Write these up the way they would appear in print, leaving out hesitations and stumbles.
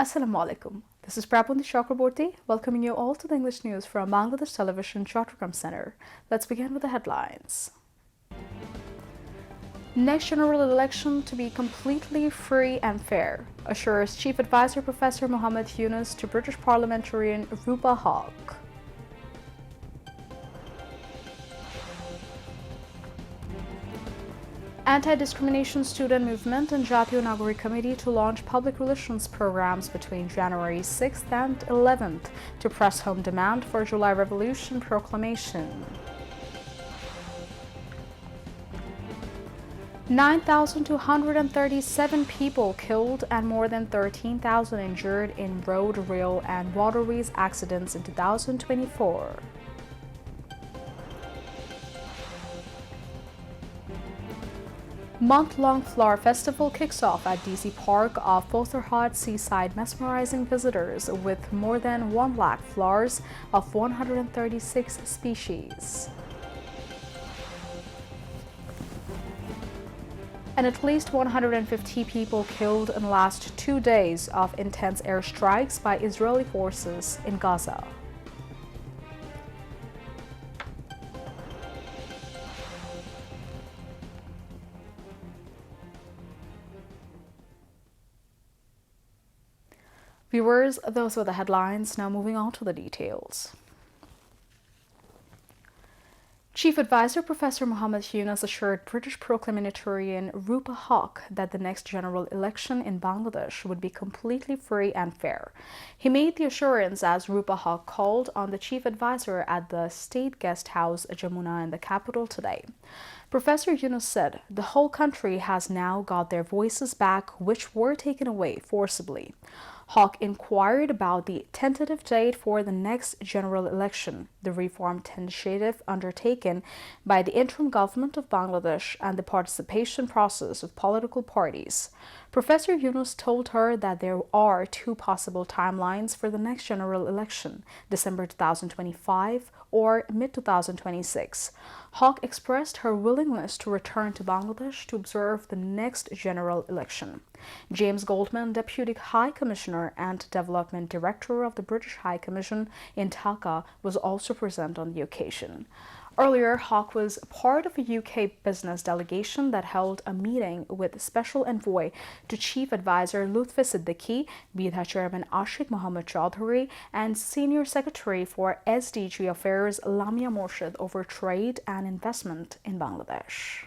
Assalamu alaikum. This is Prabhundi Chakraborty, welcoming you all to the English news from Bangladesh Television Chattogram Center. Let's begin with the headlines. Next general election to be completely free and fair, assures Chief Advisor Professor Muhammad Yunus to British parliamentarian Rupa Haq. Anti-discrimination student movement and Jatiyo Nagari Committee to launch public relations programs between January 6th and 11th to press home demand for July Revolution proclamation. 9,237 people killed and more than 13,000 injured in road, rail, and waterways accidents in 2024. Month-long flower festival kicks off at DC Park off Potherhad Seaside, mesmerizing visitors with more than 1 lakh flowers of 136 species. And at least 150 people killed in the last 2 days of intense airstrikes by Israeli forces in Gaza. Viewers, those were the headlines. Now moving on to the details. Chief Advisor Professor Muhammad Yunus assured British parliamentarian Rupa Haq that the next general election in Bangladesh would be completely free and fair. He made the assurance as Rupa Haq called on the chief advisor at the State Guest House Jamuna in the capital today. Professor Yunus said the whole country has now got their voices back, which were taken away forcibly. Haq inquired about the tentative date for the next general election, the reform initiative undertaken by the interim government of Bangladesh, and the participation process of political parties. Professor Yunus told her that there are 2 possible timelines for the next general election, December 2025 or mid-2026. Haq expressed her willingness to return to Bangladesh to observe the next general election. James Goldman, Deputy High Commissioner and Development Director of the British High Commission in Dhaka, was also present on the occasion. Earlier, Haq was part of a UK business delegation that held a meeting with Special Envoy to Chief Advisor Lutfi Siddiqui, BIDHA Chairman Ashik Mohammed Chaudhary, and Senior Secretary for SDG Affairs Lamia Morshid over trade and investment in Bangladesh.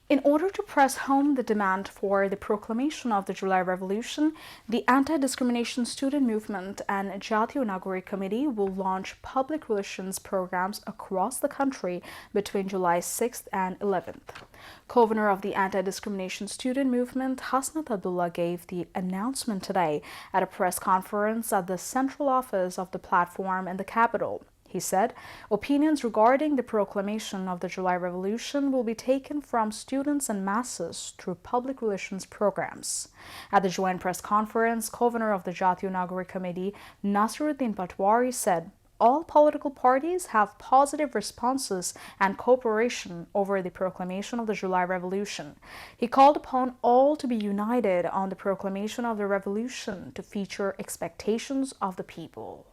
In order to press home the demand for the proclamation of the July Revolution, the Anti-Discrimination Student Movement and Jatiyo Nagari Committee will launch public relations programs across the country between July 6th and 11th. Co-owner of the Anti-Discrimination Student Movement, Hasnat Abdullah, gave the announcement today at a press conference at the central office of the platform in the capital. He said, opinions regarding the proclamation of the July Revolution will be taken from students and masses through public relations programs. At the joint press conference, co-owner of the Jatiyo Nagari Committee, Nasiruddin Patwari, said, all political parties have positive responses and cooperation over the proclamation of the July Revolution. He called upon all to be united on the proclamation of the revolution to feature expectations of the people.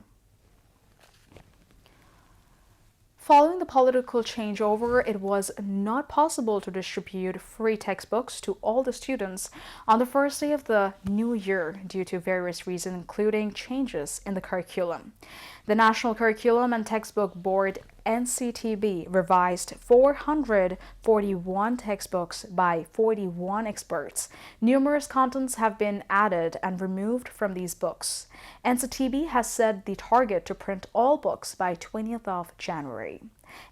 Following the political changeover, it was not possible to distribute free textbooks to all the students on the first day of the new year due to various reasons, including changes in the curriculum. The National Curriculum and Textbook Board NCTB revised 441 textbooks by 41 experts. Numerous contents have been added and removed from these books. NCTB has set the target to print all books by 20th of January.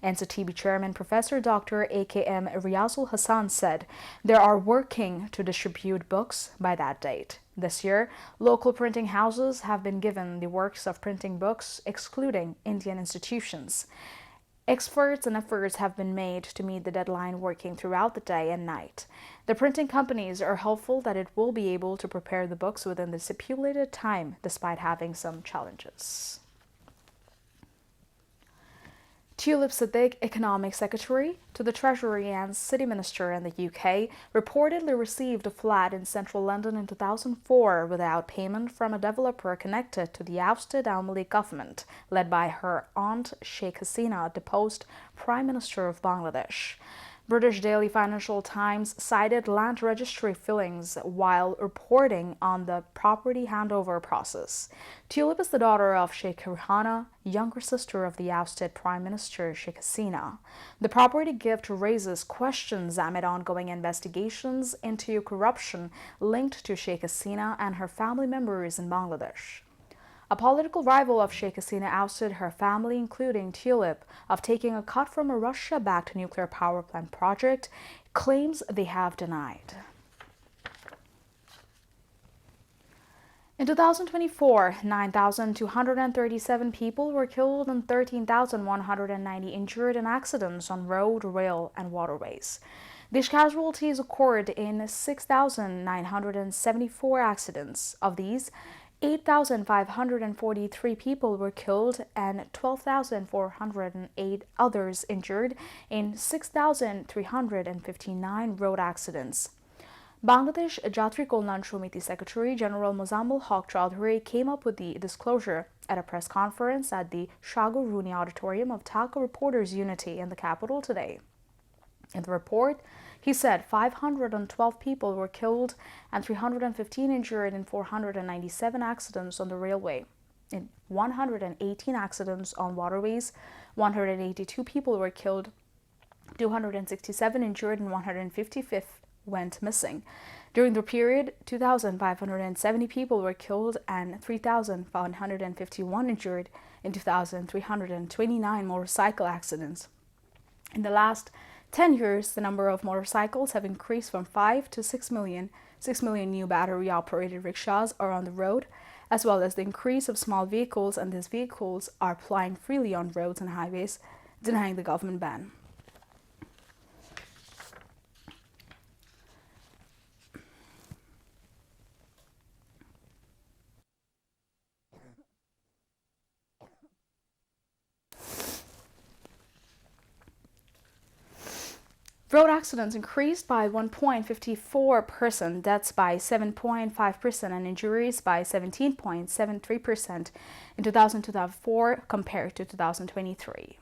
NCTB Chairman Professor Dr. AKM Riazul Hassan said they are working to distribute books by that date. This year, local printing houses have been given the works of printing books, excluding Indian institutions. Experts and efforts have been made to meet the deadline, working throughout the day and night. The printing companies are hopeful that it will be able to prepare the books within the stipulated time, despite having some challenges. Tulip Siddiq, Economic Secretary to the Treasury and City Minister in the UK, reportedly received a flat in central London in 2004 without payment from a developer connected to the ousted Awami League government, led by her aunt Sheikh Hasina, deposed Prime Minister of Bangladesh. British daily Financial Times cited land registry fillings while reporting on the property handover process. Tulip is the daughter of Sheikh Rihanna, younger sister of the ousted Prime Minister Sheikh Hasina. The property gift raises questions amid ongoing investigations into corruption linked to Sheikh Hasina and her family members in Bangladesh. A political rival of Sheikh Hasina ousted her family, including Tulip, of taking a cut from a Russia-backed nuclear power plant project, claims they have denied. In 2024, 9,237 people were killed and 13,190 injured in accidents on road, rail, and waterways. These casualties occurred in 6,974 accidents. Of these, 8,543 people were killed and 12,408 others injured in 6,359 road accidents. Bangladesh Jatri Kolnan Samiti Secretary General Mozammel Haq Chowdhury came up with the disclosure at a press conference at the Shago Rooney Auditorium of Dhaka Reporters Unity in the capital today. In the report, he said 512 people were killed and 315 injured in 497 accidents on the railway. In 118 accidents on waterways, 182 people were killed, 267 injured, and 155 went missing. During the period, 2,570 people were killed and 3,151 injured in 2,329 motorcycle accidents. In the last 10 years, the number of motorcycles have increased from 5 to 6 million. 6 million new battery-operated rickshaws are on the road, as well as the increase of small vehicles, and these vehicles are plying freely on roads and highways, denying the government ban. Road accidents increased by 1.54%, deaths by 7.5%, and injuries by 17.73% in 2004 compared to 2023.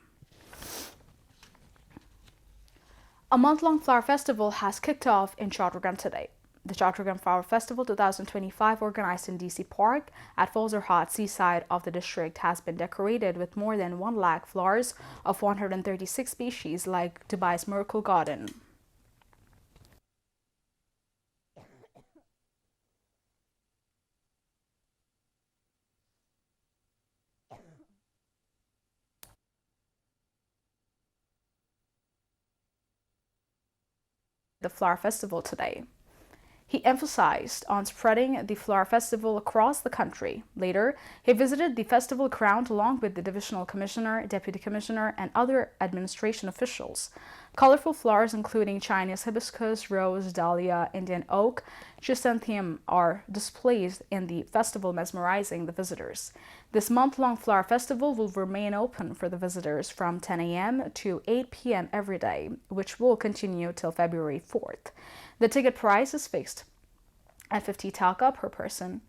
A month-long flower festival has kicked off in Chattogram today. The Chattogram Flower Festival 2025, organized in DC Park at Fozerhat seaside of the district, has been decorated with more than 1 lakh flowers of 136 species like Dubai's Miracle Garden. The Flower Festival today. He emphasized on spreading the Flower Festival across the country. Later, he visited the festival ground along with the Divisional Commissioner, Deputy Commissioner, and other administration officials. Colorful flowers including Chinese hibiscus, rose, dahlia, Indian oak, chrysanthemum are displayed in the festival, mesmerizing the visitors. This month-long flower festival will remain open for the visitors from 10 a.m. to 8 p.m. every day, which will continue till February 4th. The ticket price is fixed at 50 taka per person.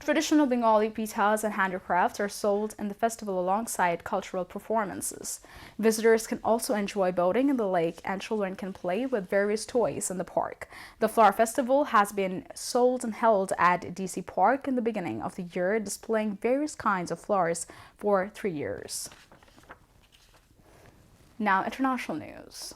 Traditional Bengali pitas and handicrafts are sold in the festival alongside cultural performances. Visitors can also enjoy boating in the lake, and children can play with various toys in the park. The Flower Festival has been sold and held at DC Park in the beginning of the year, displaying various kinds of flowers for 3 years. Now, international news.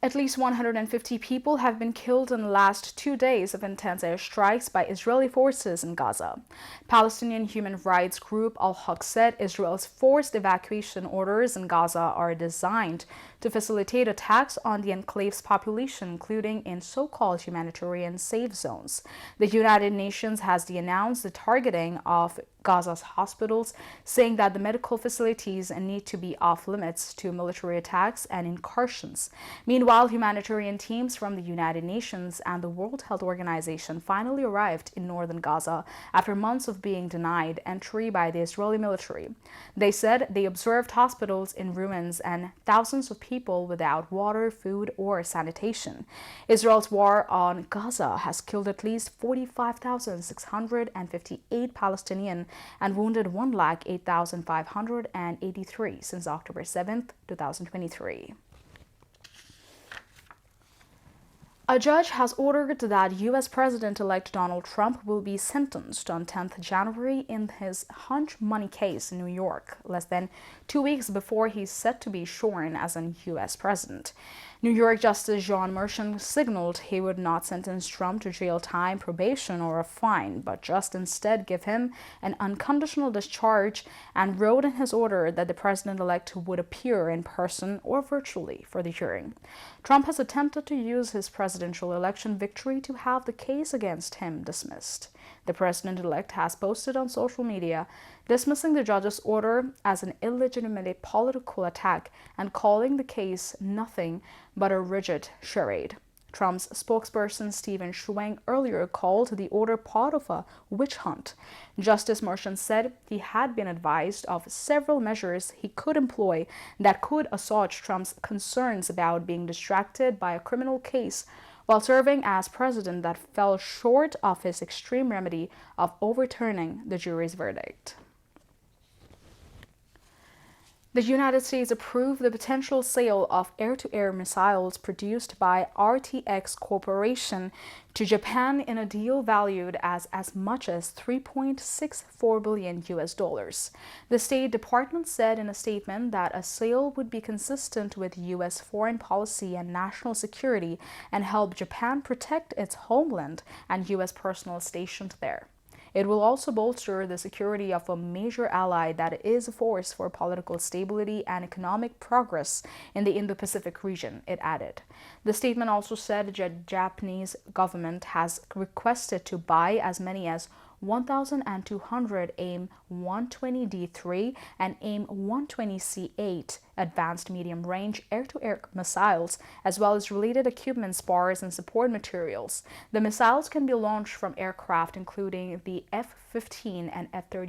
At least 150 people have been killed in the last 2 days of intense airstrikes by Israeli forces in Gaza. Palestinian human rights group Al-Haq said Israel's forced evacuation orders in Gaza are designed to facilitate attacks on the enclave's population, including in so-called humanitarian safe zones. The United Nations has denounced the targeting of Gaza's hospitals, saying that the medical facilities need to be off limits to military attacks and incursions. Meanwhile, humanitarian teams from the United Nations and the World Health Organization finally arrived in northern Gaza after months of being denied entry by the Israeli military. They said they observed hospitals in ruins and thousands of people without water, food, or sanitation. Israel's war on Gaza has killed at least 45,658 Palestinians and wounded 108,583 since October 7, 2023. A judge has ordered that U.S. President-elect Donald Trump will be sentenced on 10th January in his hush money case in New York, less than 2 weeks before he's set to be sworn as a U.S. president. New York Justice John Merchant signaled he would not sentence Trump to jail time, probation, or a fine, but just instead give him an unconditional discharge, and wrote in his order that the president-elect would appear in person or virtually for the hearing. Trump has attempted to use his presidential election victory to have the case against him dismissed. The president-elect has posted on social media dismissing the judge's order as an illegitimate political attack and calling the case nothing but a rigid charade. Trump's spokesperson Stephen Schweng earlier called the order part of a witch hunt. Justice Merchant said he had been advised of several measures he could employ that could assuage Trump's concerns about being distracted by a criminal case while serving as president that fell short of his extreme remedy of overturning the jury's verdict. The United States approved the potential sale of air-to-air missiles produced by RTX Corporation to Japan in a deal valued as much as $3.64 billion. The State Department said in a statement that a sale would be consistent with U.S. foreign policy and national security and help Japan protect its homeland and U.S. personnel stationed there. It will also bolster the security of a major ally that is a force for political stability and economic progress in the Indo-Pacific region, it added. The statement also said the Japanese government has requested to buy as many as 1,200 AIM-120D3 and AIM-120C8 advanced medium-range air-to-air missiles, as well as related equipment, spars, and support materials. The missiles can be launched from aircraft including the F-15 and F-35